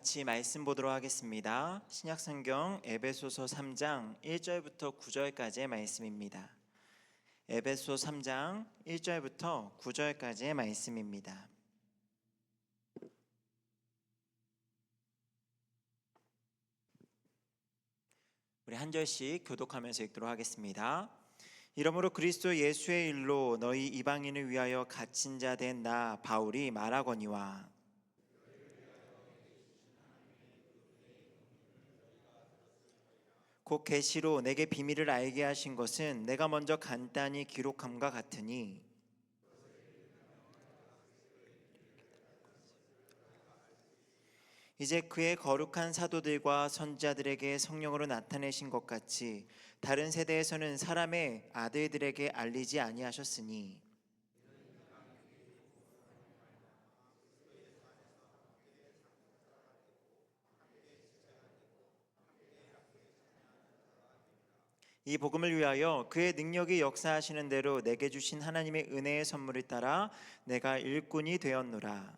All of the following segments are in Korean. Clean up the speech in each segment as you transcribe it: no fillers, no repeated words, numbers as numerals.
같이 말씀 보도록 하겠습니다. 신약성경 에베소서 3장 1절부터 9절까지의 말씀입니다. 에베소 3장 1절부터 9절까지의 말씀입니다. 우리 한 절씩 교독하면서 읽도록 하겠습니다. 이러므로 그리스도 예수의 일로 너희 이방인을 위하여 갇힌 자 된 나 바울이 말하거니와 곧 계시로 내게 비밀을 알게 하신 것은 내가 먼저 간단히 기록함과 같으니 이제 그의 거룩한 사도들과 선지자들에게 성령으로 나타내신 것 같이 다른 세대에서는 사람의 아들들에게 알리지 아니하셨으니 이 복음을 위하여 그의 능력이 역사하시는 대로 내게 주신 하나님의 은혜의 선물을 따라 내가 일꾼이 되었노라.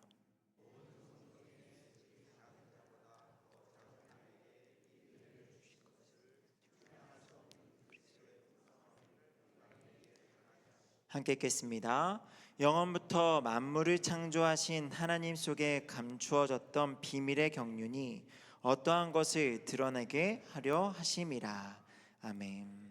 함께 읽겠습니다. 영원부터 만물을 창조하신 하나님 속에 감추어졌던 비밀의 경륜이 어떠한 것을 드러내게 하려 하심이라. 아멘.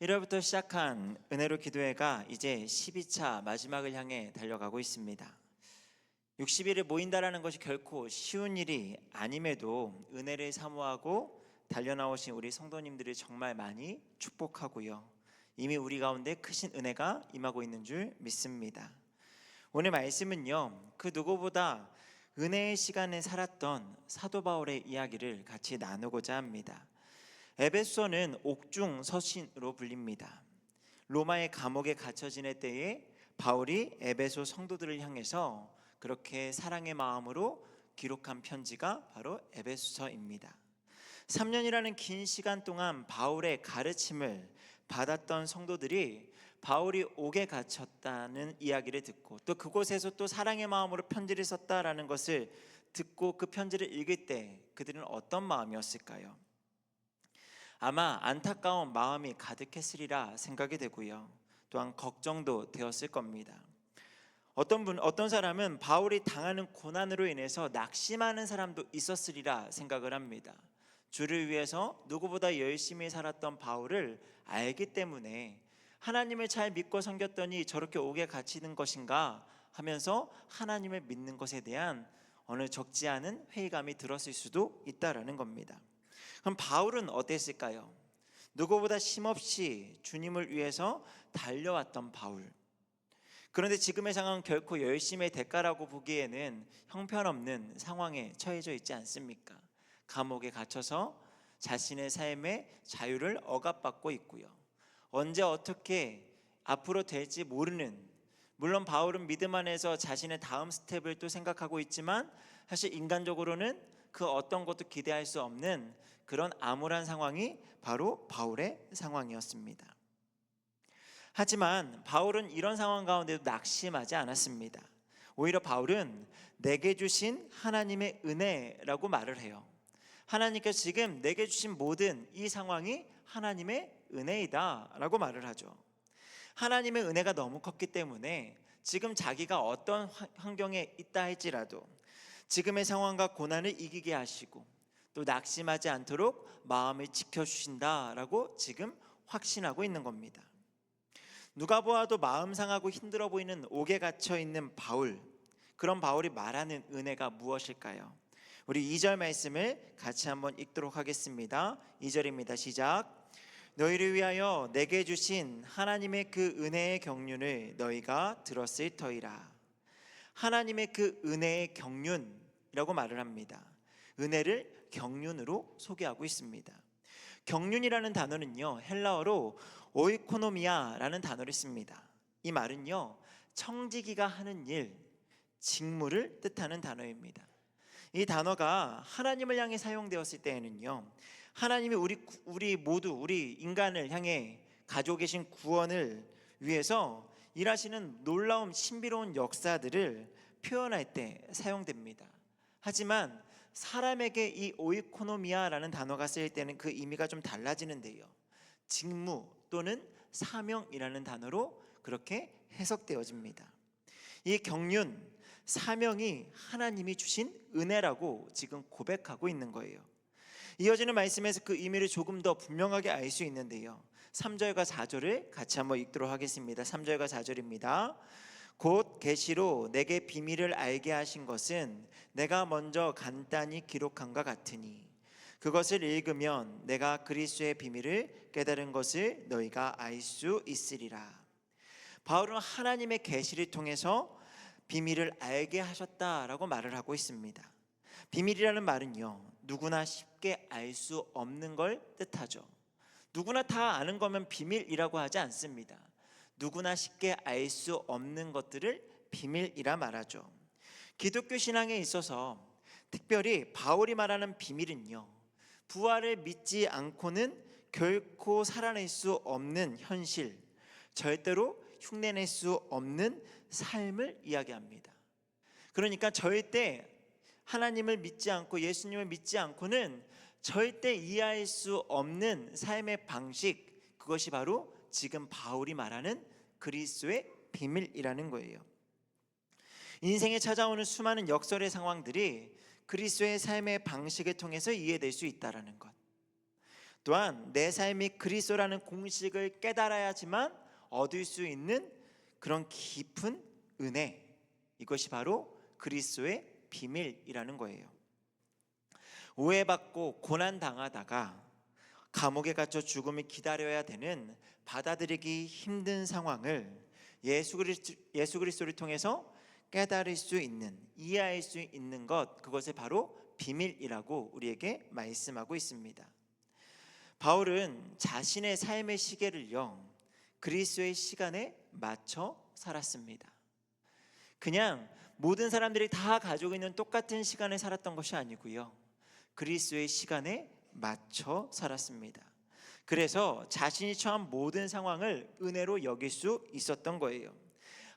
1월부터 시작한 은혜로 기도회가 이제 12차 마지막을 향해 달려가고 있습니다. 60일을 모인다라는 것이 결코 쉬운 일이 아님에도 은혜를 사모하고 달려나오신 우리 성도님들을 정말 많이 축복하고요. 이미 우리 가운데 크신 은혜가 임하고 있는 줄 믿습니다. 오늘 말씀은요, 그 누구보다 은혜의 시간에 살았던 사도 바울의 이야기를 같이 나누고자 합니다. 에베소는 옥중 서신으로 불립니다. 로마의 감옥에 갇혀 지낼 때에 바울이 에베소 성도들을 향해서 그렇게 사랑의 마음으로 기록한 편지가 바로 에베소서입니다. 3년이라는 긴 시간 동안 바울의 가르침을 받았던 성도들이 바울이 옥에 갇혔다는 이야기를 듣고 또 그곳에서 또 사랑의 마음으로 편지를 썼다라는 것을 듣고 그 편지를 읽을 때 그들은 어떤 마음이었을까요? 아마 안타까운 마음이 가득했으리라 생각이 되고요. 또한 걱정도 되었을 겁니다. 어떤 사람은 바울이 당하는 고난으로 인해서 낙심하는 사람도 있었으리라 생각을 합니다. 주를 위해서 누구보다 열심히 살았던 바울을 알기 때문에 하나님을 잘 믿고 섬겼더니 저렇게 옥에 갇히는 것인가 하면서 하나님을 믿는 것에 대한 어느 적지 않은 회의감이 들었을 수도 있다라는 겁니다. 그럼 바울은 어땠을까요? 누구보다 쉼없이 주님을 위해서 달려왔던 바울. 그런데 지금의 상황은 결코 열심의 대가라고 보기에는 형편없는 상황에 처해져 있지 않습니까? 감옥에 갇혀서 자신의 삶의 자유를 억압받고 있고요. 언제 어떻게 앞으로 될지 모르는, 물론 바울은 믿음 안에서 자신의 다음 스텝을 또 생각하고 있지만 사실 인간적으로는 그 어떤 것도 기대할 수 없는 그런 암울한 상황이 바로 바울의 상황이었습니다. 하지만 바울은 이런 상황 가운데도 낙심하지 않았습니다. 오히려 바울은 내게 주신 하나님의 은혜라고 말을 해요. 하나님께서 지금 내게 주신 모든 이 상황이 하나님의 은혜이다 라고 말을 하죠. 하나님의 은혜가 너무 컸기 때문에 지금 자기가 어떤 환경에 있다 할지라도 지금의 상황과 고난을 이기게 하시고 또 낙심하지 않도록 마음을 지켜주신다라고 지금 확신하고 있는 겁니다. 누가 보아도 마음 상하고 힘들어 보이는 옥에 갇혀 있는 바울, 그런 바울이 말하는 은혜가 무엇일까요? 우리 2절 말씀을 같이 한번 읽도록 하겠습니다. 2절입니다. 시작. 너희를 위하여 내게 주신 하나님의 그 은혜의 경륜을 너희가 들었을 터이라. 하나님의 그 은혜의 경륜이라고 말을 합니다. 은혜를 경륜으로 소개하고 있습니다. 경륜이라는 단어는요, 헬라어로 오이코노미아라는 단어를 씁니다. 이 말은요, 청지기가 하는 일, 직무를 뜻하는 단어입니다. 이 단어가 하나님을 향해 사용되었을 때에는요, 하나님이 우리 인간을 향해 가지고 계신 구원을 위해서 일하시는 놀라운 신비로운 역사들을 표현할 때 사용됩니다. 하지만 사람에게 이 오이코노미아라는 단어가 쓰일 때는 그 의미가 좀 달라지는데요. 직무 또는 사명이라는 단어로 그렇게 해석되어집니다. 이 경륜, 사명이 하나님이 주신 은혜라고 지금 고백하고 있는 거예요. 이어지는 말씀에서 그 의미를 조금 더 분명하게 알 수 있는데요. 3절과 4절을 같이 한번 읽도록 하겠습니다. 3절과 4절입니다. 곧 계시로 내게 비밀을 알게 하신 것은 내가 먼저 간단히 기록한과 같으니 그것을 읽으면 내가 그리스도의 비밀을 깨달은 것을 너희가 알 수 있으리라. 바울은 하나님의 계시를 통해서 비밀을 알게 하셨다라고 말을 하고 있습니다. 비밀이라는 말은요, 누구나 쉽게 알 수 없는 걸 뜻하죠. 누구나 다 아는 거면 비밀이라고 하지 않습니다. 누구나 쉽게 알 수 없는 것들을 비밀이라 말하죠. 기독교 신앙에 있어서 특별히 바울이 말하는 비밀은요, 부활을 믿지 않고는 결코 살아낼 수 없는 현실, 절대로 흉내낼 수 없는 삶을 이야기합니다. 그러니까 절대 하나님을 믿지 않고 예수님을 믿지 않고는 절대 이해할 수 없는 삶의 방식, 그것이 바로 지금 바울이 말하는 그리스도의 비밀이라는 거예요. 인생에 찾아오는 수많은 역설의 상황들이 그리스도의 삶의 방식을 통해서 이해될 수 있다는 것, 또한 내 삶이 그리스도라는 공식을 깨달아야지만 얻을 수 있는 그런 깊은 은혜, 이것이 바로 그리스도의 비밀이라는 거예요. 오해받고 고난당하다가 감옥에 갇혀 죽음을 기다려야 되는 받아들이기 힘든 상황을 예수 그리스도를 통해서 깨달을 수 있는, 이해할 수 있는 것, 그것을 바로 비밀이라고 우리에게 말씀하고 있습니다. 바울은 자신의 삶의 시계를요, 그리스도의 시간에 맞춰 살았습니다. 그냥 모든 사람들이 다 가지고 있는 똑같은 시간에 살았던 것이 아니고요, 그리스도의 시간에 맞춰 살았습니다. 그래서 자신이 처한 모든 상황을 은혜로 여길 수 있었던 거예요.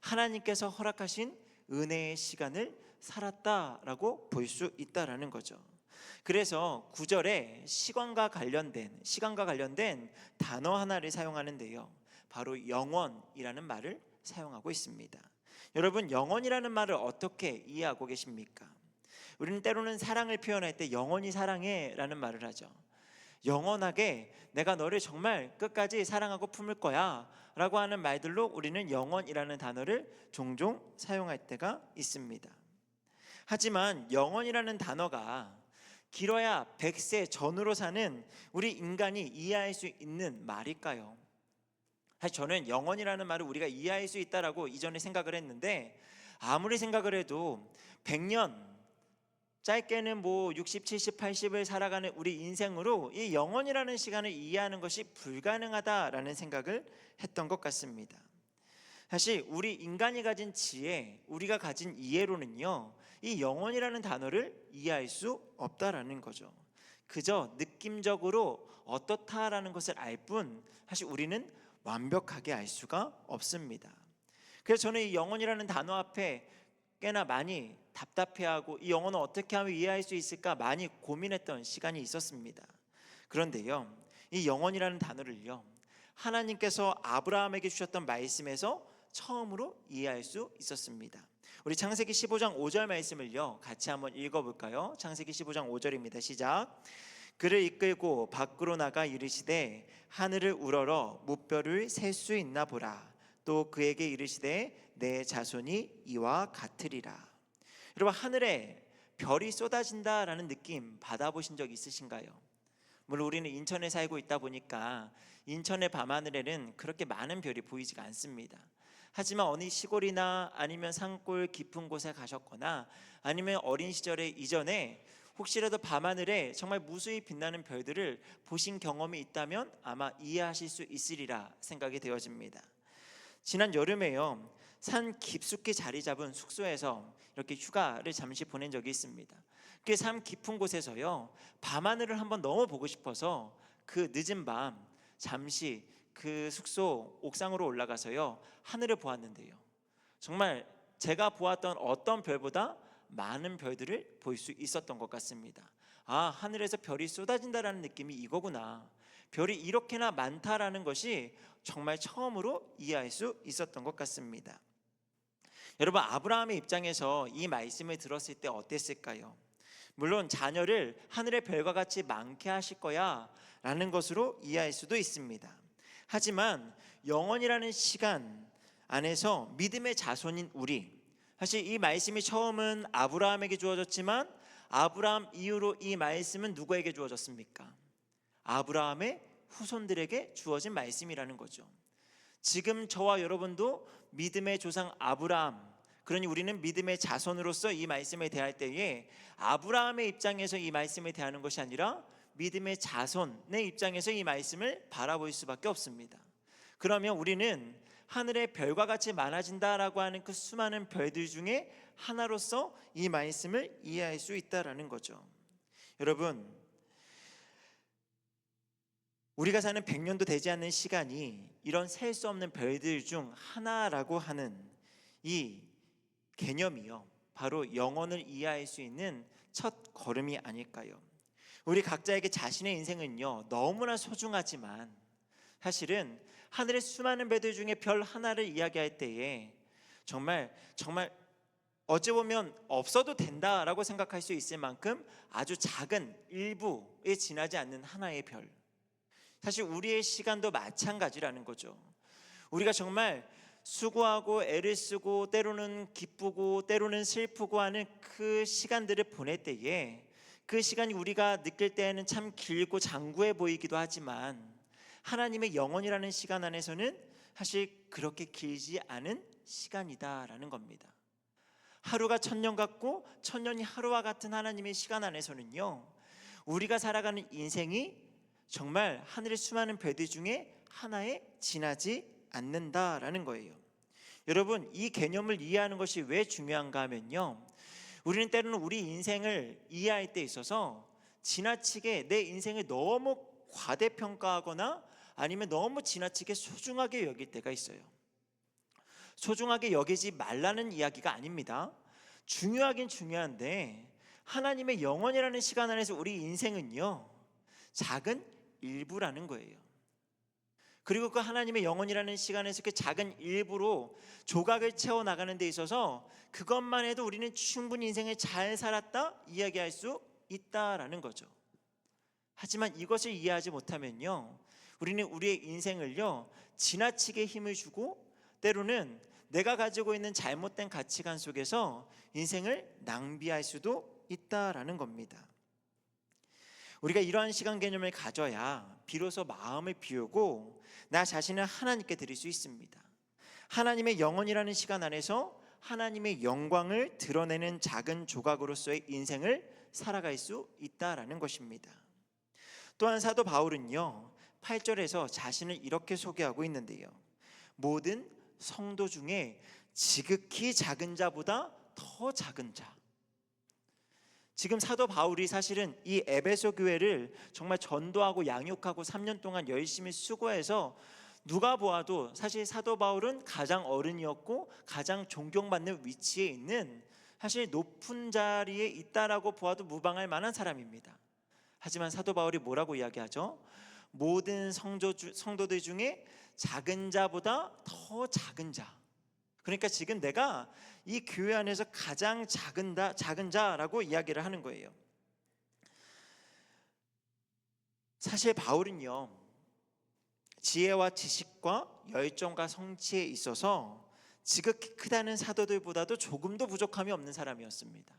하나님께서 허락하신 은혜의 시간을 살았다라고 볼 수 있다라는 거죠. 그래서 9절에 시간과 관련된 단어 하나를 사용하는데요, 바로 영원이라는 말을 사용하고 있습니다. 여러분, 영원이라는 말을 어떻게 이해하고 계십니까? 우리는 때로는 사랑을 표현할 때 영원히 사랑해 라는 말을 하죠. 영원하게 내가 너를 정말 끝까지 사랑하고 품을 거야 라고 하는 말들로 우리는 영원이라는 단어를 종종 사용할 때가 있습니다. 하지만 영원이라는 단어가 길어야 100세 전후로 사는 우리 인간이 이해할 수 있는 말일까요? 사실 저는 영원이라는 말을 우리가 이해할 수 있다라고 이전에 생각을 했는데, 아무리 생각을 해도 100년, 짧게는 60, 70, 80을 살아가는 우리 인생으로 이 영원이라는 시간을 이해하는 것이 불가능하다라는 생각을 했던 것 같습니다. 사실 우리 인간이 가진 지혜, 우리가 가진 이해로는요, 이 영원이라는 단어를 이해할 수 없다라는 거죠. 그저 느낌적으로 어떻다라는 것을 알 뿐 사실 우리는 완벽하게 알 수가 없습니다. 그래서 저는 이 영원이라는 단어 앞에 꽤나 많이 답답해하고 이 영혼을 어떻게 하면 이해할 수 있을까 많이 고민했던 시간이 있었습니다. 그런데요, 이 영혼이라는 단어를요, 하나님께서 아브라함에게 주셨던 말씀에서 처음으로 이해할 수 있었습니다. 우리 창세기 15장 5절 말씀을요, 같이 한번 읽어볼까요? 창세기 15장 5절입니다. 시작. 그를 이끌고 밖으로 나가 이르시되 하늘을 우러러 무뼈를 셀 수 있나 보라. 또 그에게 이르시되 내 자손이 이와 같으리라. 여러분, 하늘에 별이 쏟아진다라는 느낌 받아보신 적 있으신가요? 물론 우리는 인천에 살고 있다 보니까 인천의 밤하늘에는 그렇게 많은 별이 보이지가 않습니다. 하지만 어느 시골이나 아니면 산골 깊은 곳에 가셨거나 아니면 어린 시절에 이전에 혹시라도 밤하늘에 정말 무수히 빛나는 별들을 보신 경험이 있다면 아마 이해하실 수 있으리라 생각이 되어집니다. 지난 여름에요, 산 깊숙이 자리 잡은 숙소에서 이렇게 휴가를 잠시 보낸 적이 있습니다. 그 산 깊은 곳에서요, 밤하늘을 한번 너무 보고 싶어서 그 늦은 밤 잠시 그 숙소 옥상으로 올라가서요, 하늘을 보았는데요, 정말 제가 보았던 어떤 별보다 많은 별들을 볼 수 있었던 것 같습니다. 아, 하늘에서 별이 쏟아진다라는 느낌이 이거구나. 별이 이렇게나 많다라는 것이 정말 처음으로 이해할 수 있었던 것 같습니다. 여러분, 아브라함의 입장에서 이 말씀을 들었을 때 어땠을까요? 물론 자녀를 하늘의 별과 같이 많게 하실 거야 라는 것으로 이해할 수도 있습니다. 하지만 영원이라는 시간 안에서 믿음의 자손인 우리, 사실 이 말씀이 처음은 아브라함에게 주어졌지만 아브라함 이후로 이 말씀은 누구에게 주어졌습니까? 아브라함의 후손들에게 주어진 말씀이라는 거죠. 지금 저와 여러분도 믿음의 조상 아브라함, 그러니 우리는 믿음의 자손으로서 이 말씀에 대할 때에 아브라함의 입장에서 이 말씀에 대하는 것이 아니라 믿음의 자손의 입장에서 이 말씀을 바라볼 수밖에 없습니다. 그러면 우리는 하늘의 별과 같이 많아진다라고 하는 그 수많은 별들 중에 하나로서 이 말씀을 이해할 수 있다라는 거죠. 여러분, 우리가 사는 100년도 되지 않는 시간이 이런 셀 수 없는 별들 중 하나라고 하는 이 개념이요, 바로 영혼을 이해할 수 있는 첫 걸음이 아닐까요? 우리 각자에게 자신의 인생은요 너무나 소중하지만 사실은 하늘의 수많은 별들 중에 별 하나를 이야기할 때에 정말 어찌 보면 없어도 된다라고 생각할 수 있을 만큼 아주 작은 일부에 지나지 않는 하나의 별, 사실 우리의 시간도 마찬가지라는 거죠. 우리가 정말 수고하고 애를 쓰고 때로는 기쁘고 때로는 슬프고 하는 그 시간들을 보낼 때에 그 시간이 우리가 느낄 때에는 참 길고 장구해 보이기도 하지만 하나님의 영원이라는 시간 안에서는 사실 그렇게 길지 않은 시간이다라는 겁니다. 하루가 천년 같고 천년이 하루와 같은 하나님의 시간 안에서는요, 우리가 살아가는 인생이 정말 하늘의 수많은 별들 중에 하나에 지나지 않는다라는 거예요. 여러분, 이 개념을 이해하는 것이 왜 중요한가 하면요, 우리는 때로는 우리 인생을 이해할 때 있어서 지나치게 내 인생을 너무 과대평가하거나 아니면 너무 지나치게 소중하게 여길 때가 있어요. 소중하게 여기지 말라는 이야기가 아닙니다. 중요하긴 중요한데 하나님의 영원이라는 시간 안에서 우리 인생은요 작은 일부라는 거예요. 그리고 그 하나님의 영혼이라는 시간에서 그 작은 일부로 조각을 채워나가는 데 있어서 그것만 해도 우리는 충분히 인생을 잘 살았다 이야기할 수 있다라는 거죠. 하지만 이것을 이해하지 못하면요, 우리는 우리의 인생을요 지나치게 힘을 주고 때로는 내가 가지고 있는 잘못된 가치관 속에서 인생을 낭비할 수도 있다라는 겁니다. 우리가 이러한 시간 개념을 가져야 비로소 마음을 비우고 나 자신을 하나님께 드릴 수 있습니다. 하나님의 영혼이라는 시간 안에서 하나님의 영광을 드러내는 작은 조각으로서의 인생을 살아갈 수 있다라는 것입니다. 또한 사도 바울은요 8절에서 자신을 이렇게 소개하고 있는데요, 모든 성도 중에 지극히 작은 자보다 더 작은 자. 지금 사도 바울이 사실은 이 에베소 교회를 정말 전도하고 양육하고 3년 동안 열심히 수고해서 누가 보아도 사실 사도 바울은 가장 어른이었고 가장 존경받는 위치에 있는 사실 높은 자리에 있다라고 보아도 무방할 만한 사람입니다. 하지만 사도 바울이 뭐라고 이야기하죠? 모든 성도들 중에 작은 자보다 더 작은 자. 그러니까 지금 내가 이 교회 안에서 가장 작은 자라고 이야기를 하는 거예요. 사실 바울은요 지혜와 지식과 열정과 성취에 있어서 지극히 크다는 사도들보다도 조금도 부족함이 없는 사람이었습니다.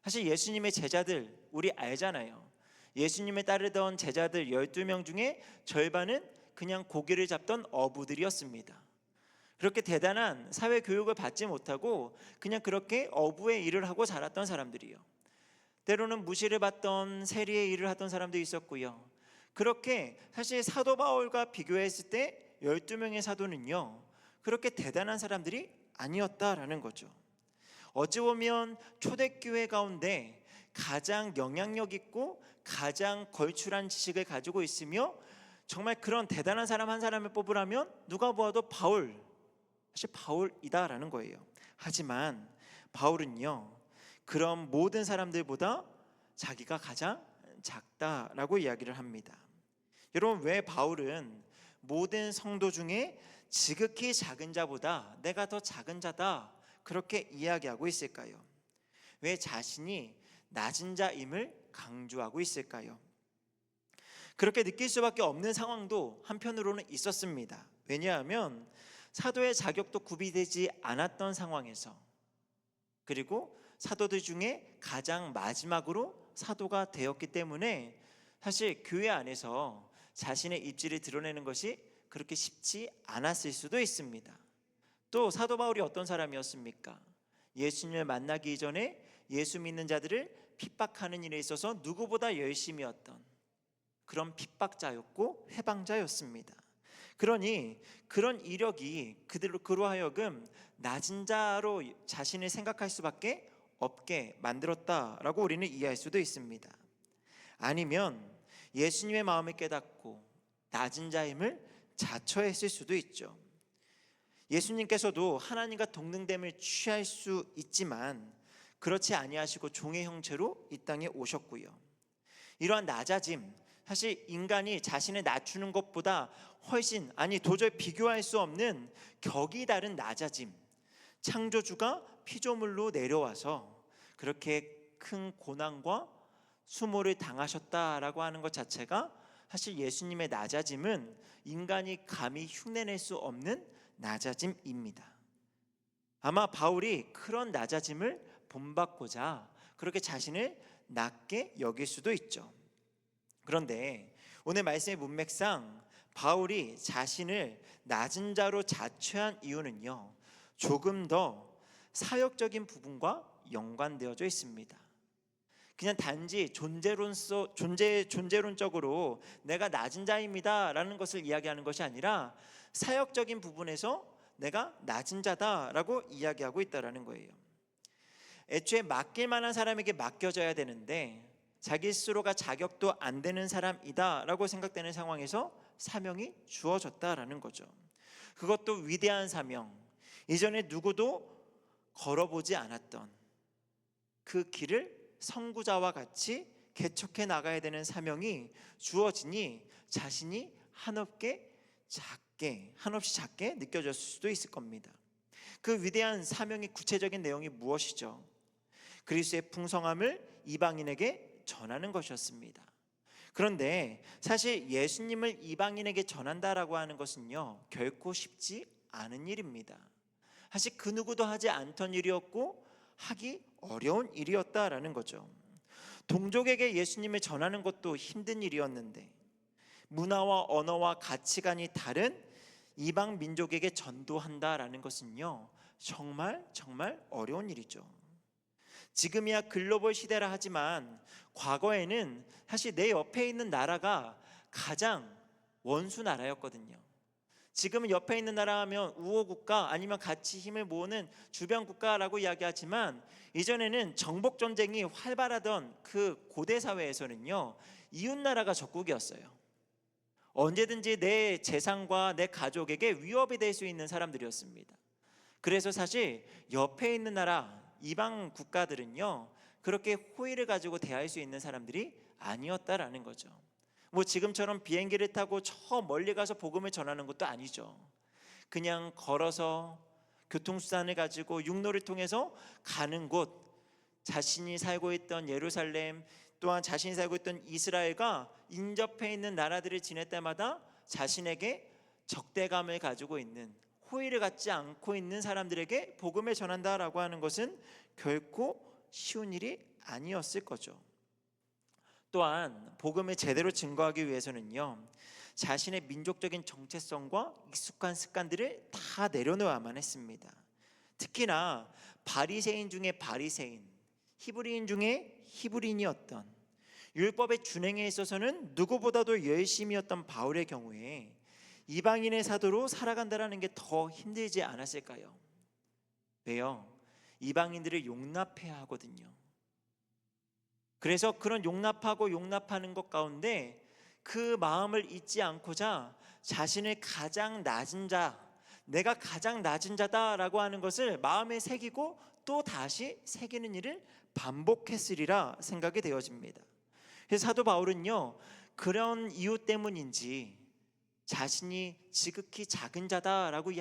사실 예수님의 제자들 우리 알잖아요. 예수님을 따르던 제자들 12명 중에 절반은 그냥 고기를 잡던 어부들이었습니다. 그렇게 대단한 사회 교육을 받지 못하고 그냥 그렇게 어부의 일을 하고 자랐던 사람들이요. 때로는 무시를 받던 세리의 일을 하던 사람도 있었고요. 그렇게 사실 사도 바울과 비교했을 때 12명의 사도는요 그렇게 대단한 사람들이 아니었다라는 거죠. 어찌 보면 초대교회 가운데 가장 영향력 있고 가장 걸출한 지식을 가지고 있으며 정말 그런 대단한 사람 한 사람을 뽑으라면 누가 보아도 사실 바울이다라는 거예요. 하지만 바울은요 그런 모든 사람들보다 자기가 가장 작다라고 이야기를 합니다. 여러분, 왜 바울은 모든 성도 중에 지극히 작은 자보다 내가 더 작은 자다 그렇게 이야기하고 있을까요? 왜 자신이 낮은 자임을 강조하고 있을까요? 그렇게 느낄 수밖에 없는 상황도 한편으로는 있었습니다. 왜냐하면 사도의 자격도 구비되지 않았던 상황에서, 그리고 사도들 중에 가장 마지막으로 사도가 되었기 때문에 사실 교회 안에서 자신의 입지를 드러내는 것이 그렇게 쉽지 않았을 수도 있습니다. 또 사도 바울이 어떤 사람이었습니까? 예수님을 만나기 이전에 예수 믿는 자들을 핍박하는 일에 있어서 누구보다 열심이었던 그런 핍박자였고 해방자였습니다. 그러니 그런 이력이 그로 하여금 낮은 자로 자신을 생각할 수밖에 없게 만들었다라고 우리는 이해할 수도 있습니다. 아니면 예수님의 마음을 깨닫고 낮은 자임을 자처했을 수도 있죠. 예수님께서도 하나님과 동등됨을 취할 수 있지만 그렇지 아니하시고 종의 형체로 이 땅에 오셨고요. 이러한 낮아짐, 사실 인간이 자신을 낮추는 것보다 훨씬, 아니 도저히 비교할 수 없는 격이 다른 낮아짐, 창조주가 피조물로 내려와서 그렇게 큰 고난과 수모를 당하셨다라고 하는 것 자체가 사실 예수님의 낮아짐은 인간이 감히 흉내낼 수 없는 낮아짐입니다. 아마 바울이 그런 낮아짐을 본받고자 그렇게 자신을 낮게 여길 수도 있죠. 그런데 오늘 말씀의 문맥상 바울이 자신을 낮은 자로 자처한 이유는요, 조금 더 사역적인 부분과 연관되어져 있습니다. 그냥 단지 존재론적으로 내가 낮은 자입니다라는 것을 이야기하는 것이 아니라 사역적인 부분에서 내가 낮은 자다라고 이야기하고 있다라는 거예요. 애초에 맡길 만한 사람에게 맡겨져야 되는데 자기 스스로가 자격도 안 되는 사람이다라고 생각되는 상황에서 사명이 주어졌다라는 거죠. 그것도 위대한 사명, 이전에 누구도 걸어보지 않았던 그 길을 선구자와 같이 개척해 나가야 되는 사명이 주어지니 자신이 한없이 작게 느껴졌을 수도 있을 겁니다. 그 위대한 사명의 구체적인 내용이 무엇이죠? 그리스도의 풍성함을 이방인에게 전하는 것이었습니다. 그런데 사실 예수님을 이방인에게 전한다라고 하는 것은요, 결코 쉽지 않은 일입니다. 사실 그 누구도 하지 않던 일이었고 하기 어려운 일이었다라는 거죠. 동족에게 예수님을 전하는 것도 힘든 일이었는데 문화와 언어와 가치관이 다른 이방 민족에게 전도한다라는 것은요, 정말 어려운 일이죠. 지금이야 글로벌 시대라 하지만 과거에는 사실 내 옆에 있는 나라가 가장 원수 나라였거든요. 지금은 옆에 있는 나라 하면 우호 국가 아니면 같이 힘을 모으는 주변 국가라고 이야기하지만 이전에는 정복 전쟁이 활발하던 그 고대 사회에서는요, 이웃 나라가 적국이었어요. 언제든지 내 재산과 내 가족에게 위협이 될 수 있는 사람들이었습니다. 그래서 사실 옆에 있는 나라 이방 국가들은요, 그렇게 호의를 가지고 대할 수 있는 사람들이 아니었다라는 거죠. 뭐 지금처럼 비행기를 타고 저 멀리 가서 복음을 전하는 것도 아니죠. 그냥 걸어서 교통수단을 가지고 육로를 통해서 가는 곳, 자신이 살고 있던 예루살렘, 또한 자신이 살고 있던 이스라엘과 인접해 있는 나라들을 지낼 때마다 자신에게 적대감을 가지고 있는, 호의를 갖지 않고 있는 사람들에게 복음을 전한다라고 하는 것은 결코 쉬운 일이 아니었을 거죠. 또한 복음을 제대로 증거하기 위해서는요, 자신의 민족적인 정체성과 익숙한 습관들을 다 내려놓아야만 했습니다. 특히나 바리새인 중에 바리새인, 히브리인 중에 히브리인이었던, 율법의 준행에 있어서는 누구보다도 열심이었던 바울의 경우에 이방인의 사도로 살아간다는 게 더 힘들지 않았을까요? 왜요? 이방인들을 용납해야 하거든요. 그래서 그런 용납하는 것 가운데 그 마음을 잊지 않고자 자신을 가장 낮은 자, 내가 가장 낮은 자다라고 하는 것을 마음에 새기고 또 다시 새기는 일을 반복했으리라 생각이 되어집니다. 그래서 사도 바울은요, 그런 이유 때문인지 자신이 지극히 작은 자다라고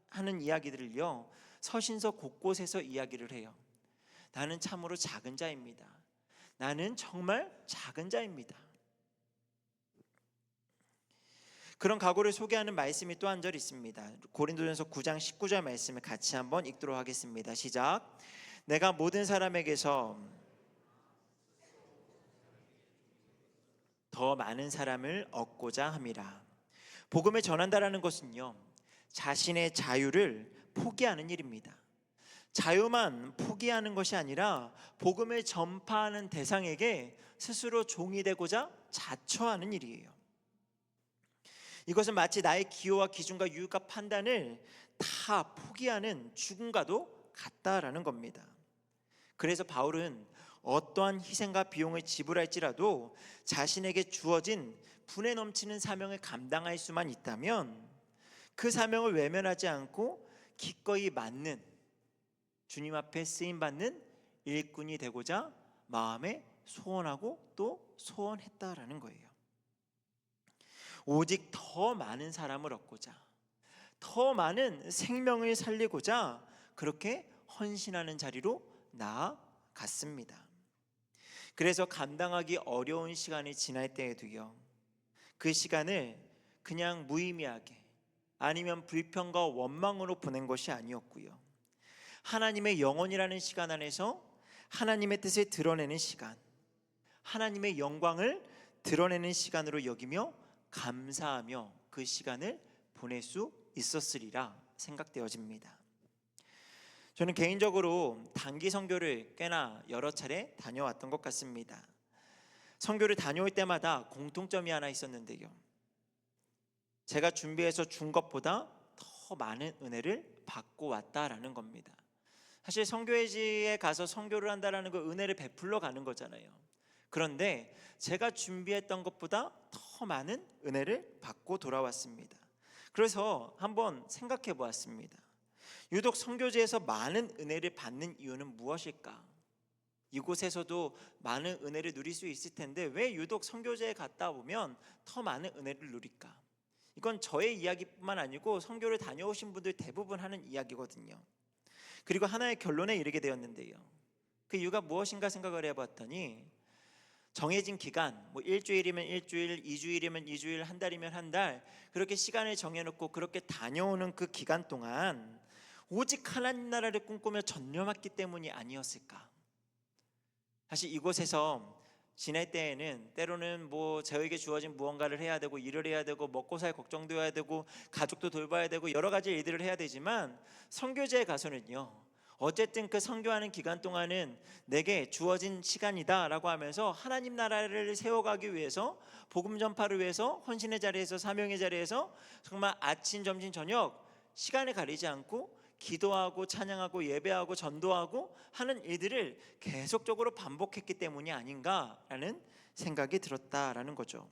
하는 이야기들을요, 서신서 곳곳에서 이야기를 해요. 나는 참으로 작은 자입니다. 나는 정말 작은 자입니다. 그런 각오를 소개하는 말씀이 또 한 절 있습니다. 고린도전서 9장 19절 말씀을 같이 한번 읽도록 하겠습니다. 시작. 내가 모든 사람에게서 더 많은 사람을 얻고자 함이라. 복음을 전한다라는 것은요, 자신의 자유를 포기하는 일입니다. 자유만 포기하는 것이 아니라 복음을 전파하는 대상에게 스스로 종이 되고자 자처하는 일이에요. 이것은 마치 나의 기호와 기준과 유익과 판단을 다 포기하는 죽음과도 같다라는 겁니다. 그래서 바울은 어떠한 희생과 비용을 지불할지라도 자신에게 주어진 분에 넘치는 사명을 감당할 수만 있다면 그 사명을 외면하지 않고 기꺼이 맡는, 주님 앞에 쓰임받는 일꾼이 되고자 마음에 소원하고 또 소원했다라는 거예요. 오직 더 많은 사람을 얻고자, 더 많은 생명을 살리고자 그렇게 헌신하는 자리로 나아갔습니다. 그래서 감당하기 어려운 시간이 지날 때에도요, 그 시간을 그냥 무의미하게 아니면 불평과 원망으로 보낸 것이 아니었고요, 하나님의 영혼이라는 시간 안에서 하나님의 뜻을 드러내는 시간, 하나님의 영광을 드러내는 시간으로 여기며 감사하며 그 시간을 보낼 수 있었으리라 생각되어집니다. 저는 개인적으로 단기 선교를 꽤나 여러 차례 다녀왔던 것 같습니다. 선교를 다녀올 때마다 공통점이 하나 있었는데요, 제가 준비해서 준 것보다 더 많은 은혜를 받고 왔다라는 겁니다. 사실 선교회지에 가서 선교를 한다라는 거 은혜를 베풀러 가는 거잖아요. 그런데 제가 준비했던 것보다 더 많은 은혜를 받고 돌아왔습니다. 그래서 한번 생각해 보았습니다. 유독 선교지에서 많은 은혜를 받는 이유는 무엇일까? 이곳에서도 많은 은혜를 누릴 수 있을 텐데 왜 유독 선교지에 갔다 오면 더 많은 은혜를 누릴까? 이건 저의 이야기뿐만 아니고 선교를 다녀오신 분들 대부분 하는 이야기거든요. 그리고 하나의 결론에 이르게 되었는데요, 그 이유가 무엇인가 생각을 해봤더니 정해진 기간, 뭐 일주일이면 일주일, 2주일이면 2주일, 한 달이면 한 달, 그렇게 시간을 정해놓고 그렇게 다녀오는 그 기간 동안 오직 하나님 나라를 꿈꾸며 전념했기 때문이 아니었을까? 사실 이곳에서 지낼 때에는 때로는 뭐 저에게 주어진 무언가를 해야 되고 일을 해야 되고 먹고 살 걱정도 해야 되고 가족도 돌봐야 되고 여러 가지 일들을 해야 되지만, 선교지에 가서는요, 어쨌든 그 선교하는 기간 동안은 내게 주어진 시간이다라고 하면서 하나님 나라를 세워가기 위해서, 복음 전파를 위해서 헌신의 자리에서, 사명의 자리에서 정말 아침, 점심, 저녁 시간을 가리지 않고 기도하고 찬양하고 예배하고 전도하고 하는 일들을 계속적으로 반복했기 때문이 아닌가라는 생각이 들었다라는 거죠.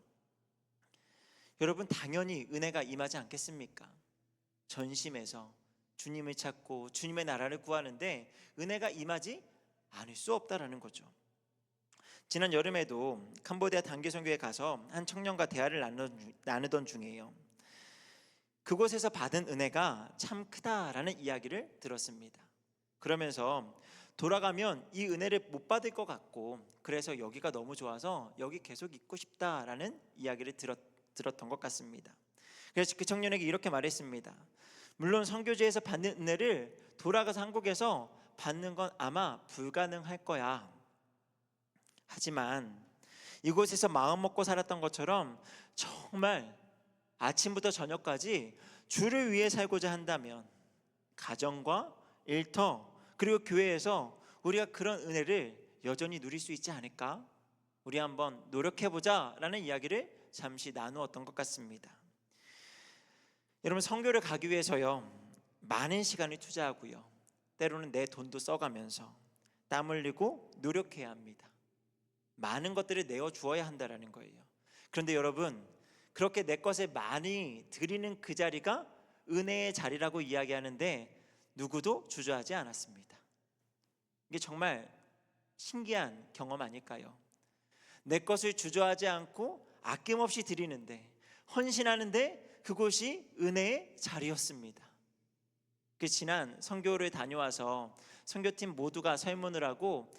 여러분, 당연히 은혜가 임하지 않겠습니까? 전심에서 주님을 찾고 주님의 나라를 구하는데 은혜가 임하지 않을 수 없다라는 거죠. 지난 여름에도 캄보디아 단기 선교에 가서 한 청년과 대화를 나누던 중에요, 그곳에서 받은 은혜가 참 크다라는 이야기를 들었습니다. 그러면서 돌아가면 이 은혜를 못 받을 것 같고 그래서 여기가 너무 좋아서 여기 계속 있고 싶다라는 이야기를 들었던 것 같습니다. 그래서 그 청년에게 이렇게 말했습니다. 물론 선교지에서 받는 은혜를 돌아가서 한국에서 받는 건 아마 불가능할 거야. 하지만 이곳에서 마음 먹고 살았던 것처럼 정말 아침부터 저녁까지 주를 위해 살고자 한다면 가정과 일터 그리고 교회에서 우리가 그런 은혜를 여전히 누릴 수 있지 않을까? 우리 한번 노력해보자 라는 이야기를 잠시 나누었던 것 같습니다. 여러분, 선교를 가기 위해서요, 많은 시간을 투자하고요, 때로는 내 돈도 써가면서 땀 흘리고 노력해야 합니다. 많은 것들을 내어주어야 한다는 거예요. 그런데 여러분, 그렇게 내 것을 많이 드리는 그 자리가 은혜의 자리라고 이야기하는데 누구도 주저하지 않았습니다. 이게 정말 신기한 경험 아닐까요? 내 것을 주저하지 않고 아낌없이 드리는데, 헌신하는데 그곳이 은혜의 자리였습니다. 그 지난 선교를 다녀와서 선교팀 모두가 설문을 하고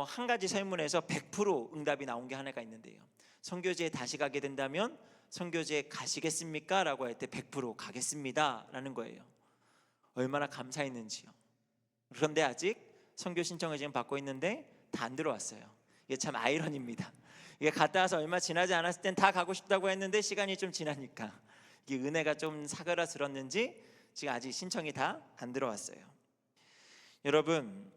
한 가지 설문에서 100% 응답이 나온 게 하나가 있는데요. 선교지에 다시 가게 된다면 선교지에 가시겠습니까? 라고 할 때 100% 가겠습니다 라는 거예요. 얼마나 감사했는지요. 그런데 아직 선교 신청을 지금 받고 있는데 다 안 들어왔어요. 이게 참 아이러니입니다. 이게 갔다 와서 얼마 지나지 않았을 땐 다 가고 싶다고 했는데 시간이 좀 지나니까 이게 은혜가 좀 사그라들었는지 지금 아직 신청이 다 안 들어왔어요. 여러분,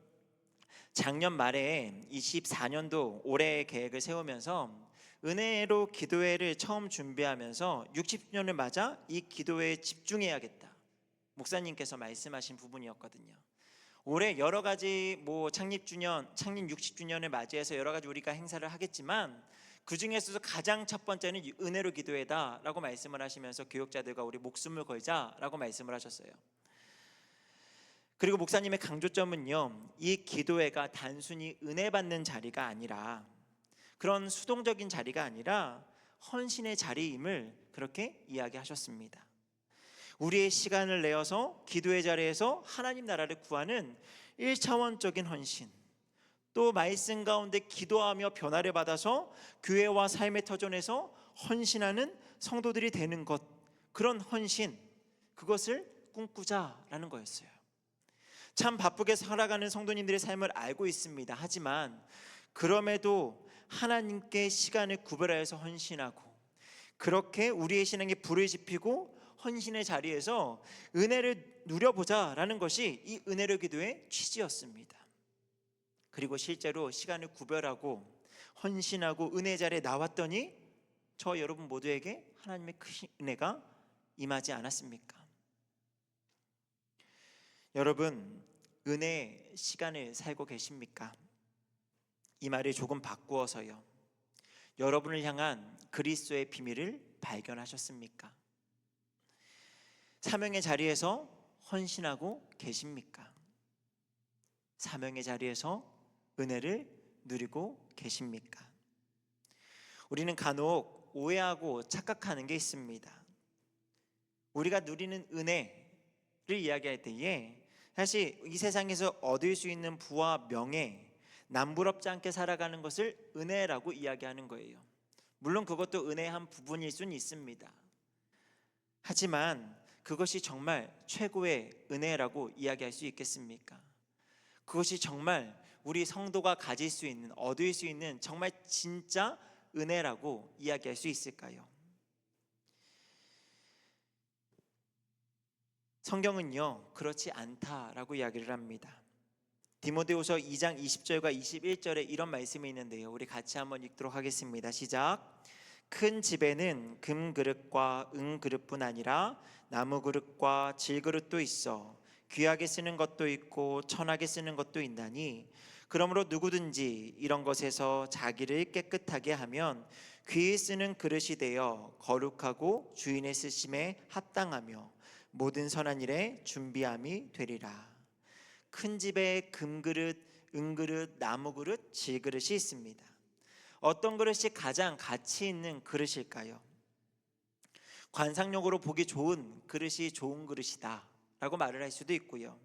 작년 말에 24년도 올해의 계획을 세우면서 은혜로 기도회를 처음 준비하면서 60주년을 맞아 이 기도회에 집중해야겠다, 목사님께서 말씀하신 부분이었거든요. 올해 여러 가지 창립 60주년을 맞이해서 여러 가지 우리가 행사를 하겠지만 그 중에서도 가장 첫 번째는 은혜로 기도회다라고 말씀을 하시면서 교육자들과 우리 목숨을 걸자라고 말씀을 하셨어요. 그리고 목사님의 강조점은요, 이 기도회가 단순히 은혜 받는 자리가 아니라, 그런 수동적인 자리가 아니라 헌신의 자리임을 그렇게 이야기하셨습니다. 우리의 시간을 내어서 기도의 자리에서 하나님 나라를 구하는 1차원적인 헌신, 또 말씀 가운데 기도하며 변화를 받아서 교회와 삶의 터전에서 헌신하는 성도들이 되는 것, 그런 헌신, 그것을 꿈꾸자라는 거였어요. 참 바쁘게 살아가는 성도님들의 삶을 알고 있습니다. 하지만 그럼에도 하나님께 시간을 구별하여서 헌신하고, 그렇게 우리의 신앙에 불을 지피고 헌신의 자리에서 은혜를 누려보자라는 것이 이 은혜로 기도의 취지였습니다. 그리고 실제로 시간을 구별하고 헌신하고 은혜 자리에 나왔더니 저 여러분 모두에게 하나님의 큰 은혜가 임하지 않았습니까? 여러분, 은혜의 시간을 살고 계십니까? 이 말을 조금 바꾸어서요, 여러분을 향한 그리스도의 비밀을 발견하셨습니까? 사명의 자리에서 헌신하고 계십니까? 사명의 자리에서 은혜를 누리고 계십니까? 우리는 간혹 오해하고 착각하는 게 있습니다. 우리가 누리는 은혜를 이야기할 때에 사실 이 세상에서 얻을 수 있는 부와 명예, 남부럽지 않게 살아가는 것을 은혜라고 이야기하는 거예요. 물론 그것도 은혜의 한 부분일 수는 있습니다. 하지만 그것이 정말 최고의 은혜라고 이야기할 수 있겠습니까? 그것이 정말 우리 성도가 가질 수 있는, 얻을 수 있는 정말 진짜 은혜라고 이야기할 수 있을까요? 성경은요, 그렇지 않다라고 이야기를 합니다. 디모데후서 2장 20절과 21절에 이런 말씀이 있는데요, 우리 같이 한번 읽도록 하겠습니다. 시작. 큰 집에는 금그릇과 은그릇뿐 아니라 나무그릇과 질그릇도 있어 귀하게 쓰는 것도 있고 천하게 쓰는 것도 있나니, 그러므로 누구든지 이런 것에서 자기를 깨끗하게 하면 귀히 쓰는 그릇이 되어 거룩하고 주인의 쓰심에 합당하며 모든 선한 일에 준비함이 되리라. 큰 집에 금그릇, 은그릇, 나무그릇, 질그릇이 있습니다. 어떤 그릇이 가장 가치 있는 그릇일까요? 관상용으로 보기 좋은 그릇이 좋은 그릇이다 라고 말을 할 수도 있고요,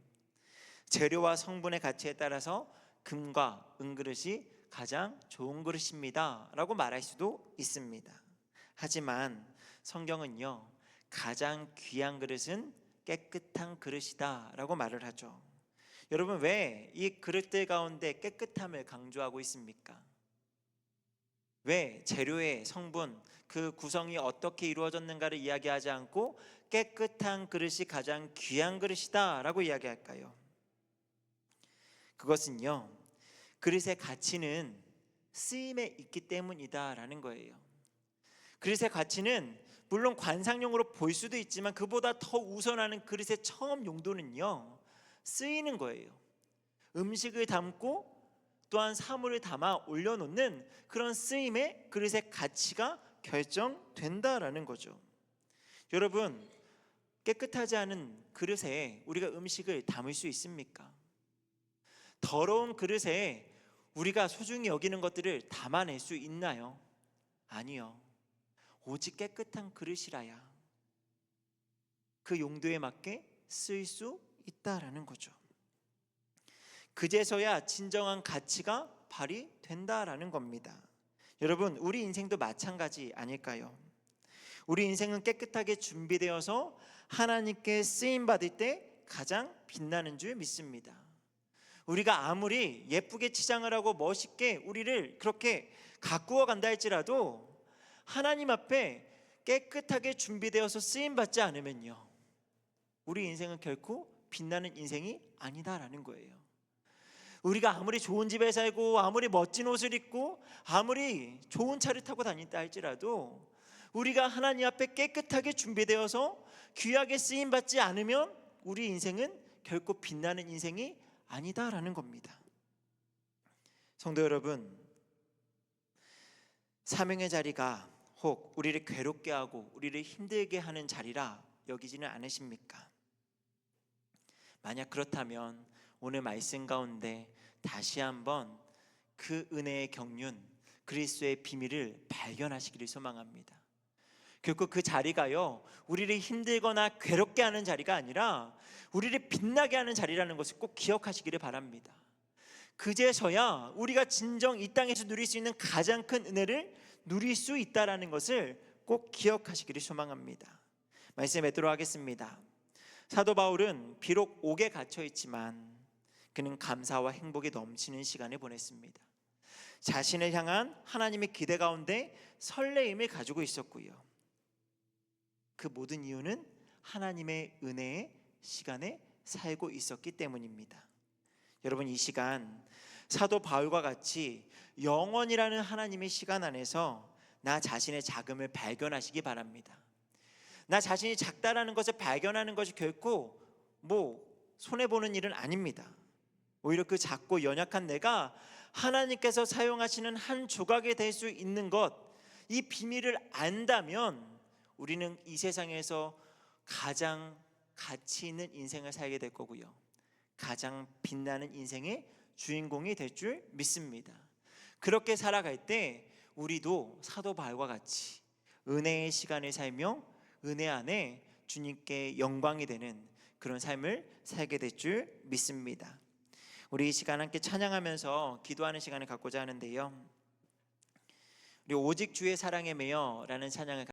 재료와 성분의 가치에 따라서 금과 은그릇이 가장 좋은 그릇입니다 라고 말할 수도 있습니다. 하지만 성경은요, 가장 귀한 그릇은 깨끗한 그릇이다 라고 말을 하죠. 여러분, 왜 이 그릇들 가운데 깨끗함을 강조하고 있습니까? 왜 재료의 성분, 그 구성이 어떻게 이루어졌는가를 이야기하지 않고 깨끗한 그릇이 가장 귀한 그릇이다 라고 이야기할까요? 그것은요, 그릇의 가치는 쓰임에 있기 때문이다 라는 거예요. 그릇의 가치는 물론 관상용으로 볼 수도 있지만 그보다 더 우선하는 그릇의 처음 용도는요, 쓰이는 거예요. 음식을 담고 또한 사물을 담아 올려놓는 그런 쓰임의 그릇의 가치가 결정된다라는 거죠. 여러분, 깨끗하지 않은 그릇에 우리가 음식을 담을 수 있습니까? 더러운 그릇에 우리가 소중히 여기는 것들을 담아낼 수 있나요? 아니요. 오직 깨끗한 그릇이라야 그 용도에 맞게 쓰일 수 있다라는 거죠. 그제서야 진정한 가치가 발휘된다라는 겁니다. 여러분, 우리 인생도 마찬가지 아닐까요? 우리 인생은 깨끗하게 준비되어서 하나님께 쓰임 받을 때 가장 빛나는 줄 믿습니다. 우리가 아무리 예쁘게 치장을 하고 멋있게 우리를 그렇게 가꾸어 간다 할지라도 하나님 앞에 깨끗하게 준비되어서 쓰임 받지 않으면요, 우리 인생은 결코 빛나는 인생이 아니다라는 거예요. 우리가 아무리 좋은 집에 살고 아무리 멋진 옷을 입고 아무리 좋은 차를 타고 다닌다 할지라도 우리가 하나님 앞에 깨끗하게 준비되어서 귀하게 쓰임 받지 않으면 우리 인생은 결코 빛나는 인생이 아니다라는 겁니다. 성도 여러분, 사명의 자리가 혹 우리를 괴롭게 하고 우리를 힘들게 하는 자리라 여기지는 않으십니까? 만약 그렇다면 오늘 말씀 가운데 다시 한번 그 은혜의 경륜, 그리스도의 비밀을 발견하시기를 소망합니다. 결코 그 자리가요, 우리를 힘들거나 괴롭게 하는 자리가 아니라 우리를 빛나게 하는 자리라는 것을 꼭 기억하시기를 바랍니다. 그제서야 우리가 진정 이 땅에서 누릴 수 있는 가장 큰 은혜를 누릴 수 있다는 것을 꼭 기억하시기를 소망합니다. 말씀 맺도록 하겠습니다. 사도 바울은 비록 옥에 갇혀 있지만 그는 감사와 행복이 넘치는 시간을 보냈습니다. 자신을 향한 하나님의 기대 가운데 설레임을 가지고 있었고요. 그 모든 이유는 하나님의 은혜의 시간에 살고 있었기 때문입니다. 여러분, 이 시간 사도 바울과 같이 영원이라는 하나님의 시간 안에서 나 자신의 작음을 발견하시기 바랍니다. 나 자신이 작다라는 것을 발견하는 것이 결코 손해보는 일은 아닙니다. 오히려 그 작고 연약한 내가 하나님께서 사용하시는 한 조각이 될 수 있는 것, 이 비밀을 안다면 우리는 이 세상에서 가장 가치 있는 인생을 살게 될 거고요, 가장 빛나는 인생의 주인공이 될 줄 믿습니다. 그렇게 살아갈 때 우리도 사도 바울과 같이 은혜의 시간을 살며 은혜 안에 주님께 영광이 되는 그런 삶을 살게 될 줄 믿습니다. 우리 이 시간 함께 찬양하면서 기도하는 시간을 갖고자 하는데요, 우리 오직 주의 사랑에 매여라는 찬양을